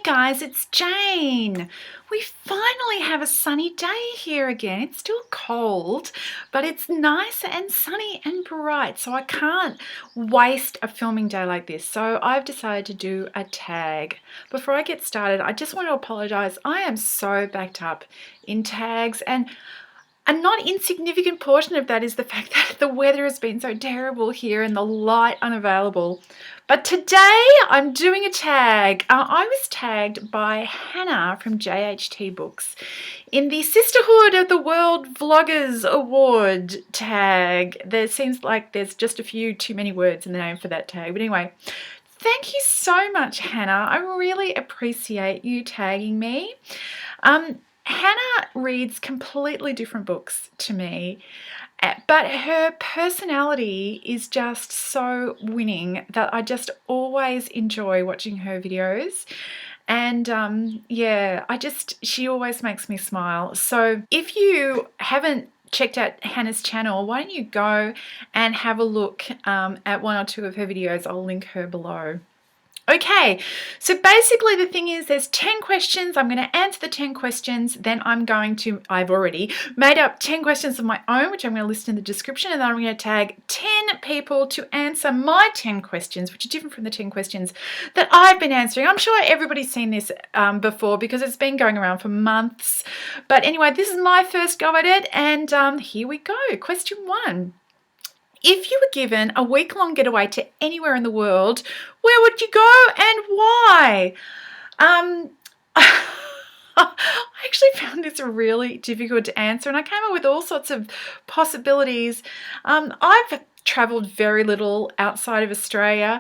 guys, it's Jane. We finally have a sunny day here again. It's still cold, but it's nice and sunny and bright, so I can't waste a filming day like this. So I've decided to do a tag. Before I get started, I just want to apologize. I am so backed up in tags, and a not insignificant portion of that is the fact that the weather has been so terrible here and the light unavailable. But today I'm doing a tag. I was tagged by Hannah from JHT Books in the Sisterhood of the World Vloggers Award tag. There seems like there's just a few too many words in the name for that tag. But anyway, thank you so much, Hannah. I really appreciate you tagging me. Hannah reads completely different books to me, but her personality is just so winning that I just always enjoy watching her videos. And yeah, she always makes me smile. So if you haven't checked out Hannah's channel, why don't you go and have a look at one or two of her videos. I'll link her below. Okay, so basically the thing is there's 10 questions. I'm going to answer the 10 questions. Then I've already made up 10 questions of my own, which I'm going to list in the description. And then I'm going to tag 10 people to answer my 10 questions, which are different from the 10 questions that I've been answering. I'm sure everybody's seen this before because it's been going around for months. But anyway, this is my first go at it. And here we go. Question 1. If you were given a week-long getaway to anywhere in the world, where would you go and why? I actually found this really difficult to answer, and I came up with all sorts of possibilities. I've travelled very little outside of Australia,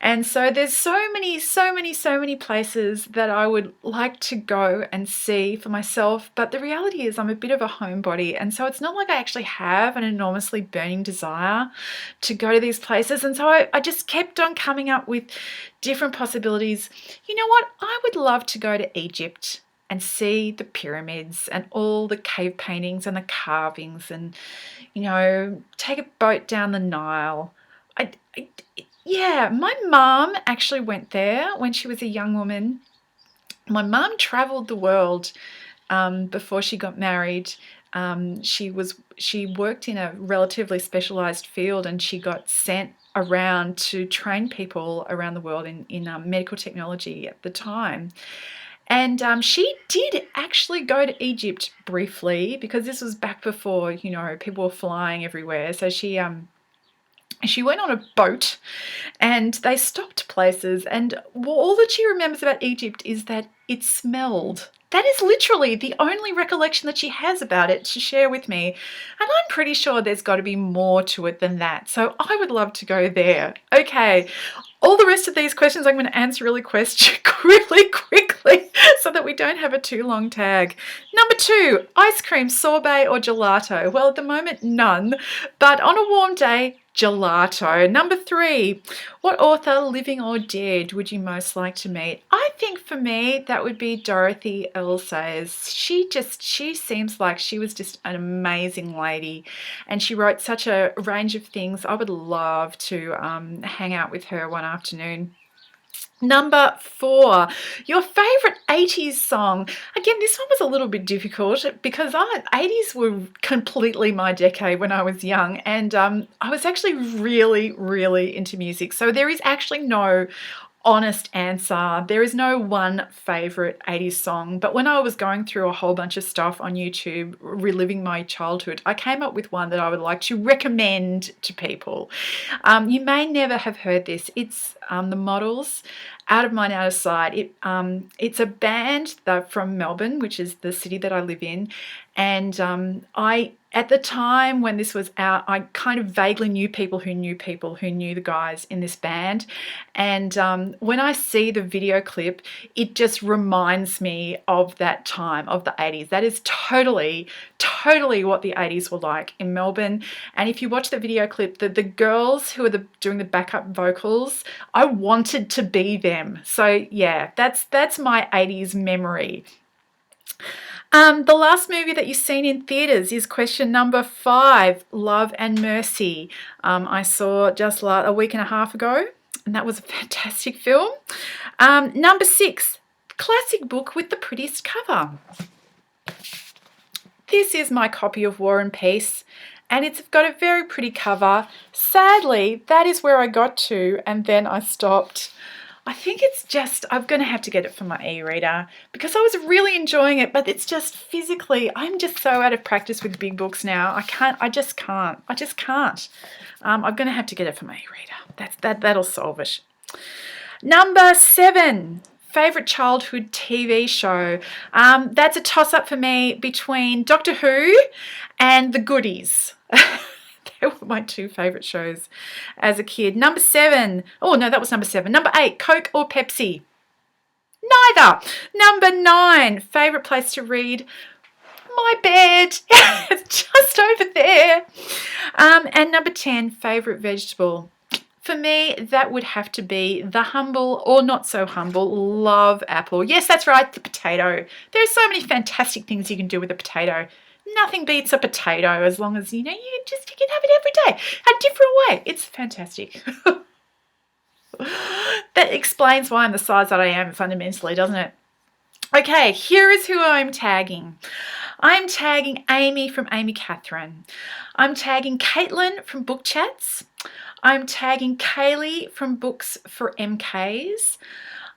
and so there's so many places that I would like to go and see for myself. But the reality is I'm a bit of a homebody, and so it's not like I actually have an enormously burning desire to go to these places. And so I just kept on coming up with different possibilities. You know what? I would love to go to Egypt and see the pyramids and all the cave paintings and the carvings, and, you know, take a boat down the Nile. Yeah, my mum actually went there when she was a young woman. My mum travelled the world before she got married. She worked in a relatively specialised field, and she got sent around to train people around the world in medical technology at the time. And she did actually go to Egypt briefly, because this was back before, you know, people were flying everywhere. So she went on a boat and they stopped places, and all that she remembers about Egypt is that it smelled. That is literally the only recollection that she has about it to share with me. And I'm pretty sure there's got to be more to it than that. So I would love to go there. Okay, all the rest of these questions I'm going to answer really quickly so that we don't have a too long tag. Number 2, ice cream, sorbet or gelato? Well, at the moment, none. But on a warm day, gelato. Number 3, what author, living or dead, would you most like to meet? I think for me that would be Dorothy Sayers. She seems like she was just an amazing lady, and she wrote such a range of things. I would love to hang out with her one afternoon. Number 4, your favourite 80s song. Again, this one was a little bit difficult because 80s were completely my decade when I was young, and I was actually really into music. So there is actually no honest answer. There is no one favourite 80s song, but when I was going through a whole bunch of stuff on YouTube, reliving my childhood, I came up with one that I would like to recommend to people. You may never have heard this. It's The Models, Out of Mind, Out of Sight. It's a band from Melbourne, which is the city that I live in, and at the time when this was out, I kind of vaguely knew people who knew the guys in this band. And when I see the video clip, it just reminds me of that time, of the 80s. That is totally what the 80s were like in Melbourne. And if you watch the video clip, the girls who are doing the backup vocals, I wanted to be them. So yeah, that's my 80s memory. The last movie that you've seen in theatres is question number 5, Love and Mercy. I saw just a week and a half ago, and that was a fantastic film. Number 6, classic book with the prettiest cover. This is my copy of War and Peace, and it's got a very pretty cover. Sadly, that is where I got to, and then I stopped. I think it's just, I'm going to have to get it for my e-reader because I was really enjoying it, but it's just physically, I'm just so out of practice with big books now. I just can't. I'm going to have to get it for my e-reader. That'll solve it. Number 7. Favourite childhood TV show. That's a toss-up for me between Doctor Who and The Goodies. They were my 2 favourite shows as a kid. Number 7. Oh, no, that was number 7. Number 8, Coke or Pepsi? Neither. Number 9, favourite place to read? My bed. It's just over there. And number 10, favourite vegetable? For me, that would have to be the humble or not so humble love apple. Yes, that's right, the potato. There are so many fantastic things you can do with a potato. Nothing beats a potato as long as, you can have it every day. A different way. It's fantastic. That explains why I'm the size that I am fundamentally, doesn't it? Okay, here is who I'm tagging. I'm tagging Amy from Amy Catherine. I'm tagging Caitlin from Book Chats. I'm tagging Kaylee from Books for MKs.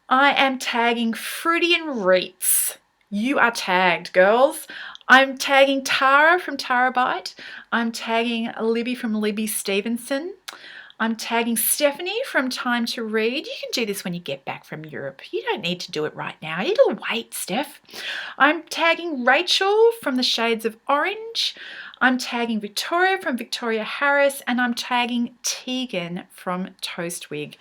I am tagging Fruity and Reets. You are tagged, girls. I'm tagging Tara from Tarabyte. I'm tagging Libby from Libby Stevenson. I'm tagging Stephanie from Time to Read. You can do this when you get back from Europe. You don't need to do it right now. It'll wait, Steph. I'm tagging Rachel from The Shades of Orange. I'm tagging Victoria from Victoria Harris, and I'm tagging Tegan from Toastwig.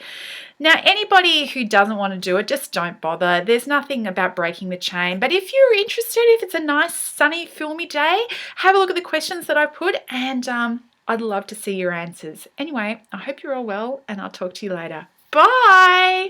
Now, anybody who doesn't want to do it, just don't bother. There's nothing about breaking the chain. But if you're interested, if it's a nice, sunny, filmy day, have a look at the questions that I put, and I'd love to see your answers. Anyway, I hope you're all well, and I'll talk to you later. Bye!